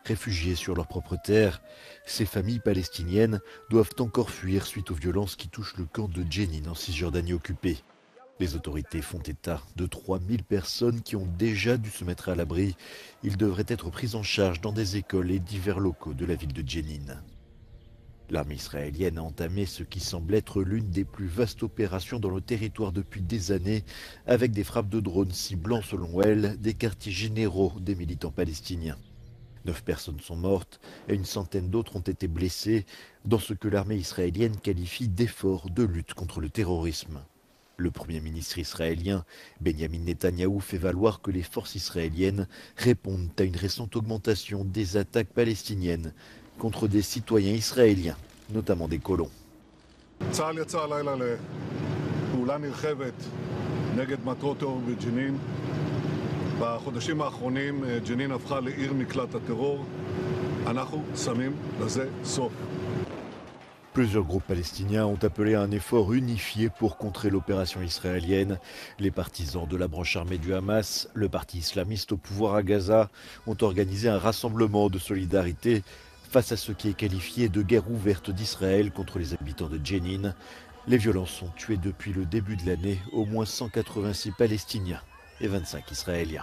Réfugiées sur leur propre terre, ces familles palestiniennes doivent encore fuir suite aux violences qui touchent le camp de Jenin en Cisjordanie occupée. Les autorités font état de 3000 personnes qui ont déjà dû se mettre à l'abri. Ils devraient être pris en charge dans des écoles et divers locaux de la ville de Jenin. L'armée israélienne a entamé ce qui semble être l'une des plus vastes opérations dans le territoire depuis des années, avec des frappes de drones ciblant, selon elle, des quartiers généraux des militants palestiniens. 9 personnes sont mortes et une centaine d'autres ont été blessées dans ce que l'armée israélienne qualifie d'effort de lutte contre le terrorisme. Le Premier ministre israélien, Benjamin Netanyahou, fait valoir que les forces israéliennes répondent à une récente augmentation des attaques palestiniennes contre des citoyens israéliens, notamment des colons. צה"ל יצא הלילה לפעולה נרחבת נגד מטרות טרור בג'נין. בחודשים האחרונים ג'נין הפכה לעיר מקלט הטרור. אנחנו שמים לזה סוף. Plusieurs groupes palestiniens ont appelé à un effort unifié pour contrer l'opération israélienne. Les partisans de la branche armée du Hamas, le parti islamiste au pouvoir à Gaza, ont organisé un rassemblement de solidarité face à ce qui est qualifié de guerre ouverte d'Israël contre les habitants de Jenin. Les violences ont tué depuis le début de l'année au moins 186 Palestiniens et 25 Israéliens.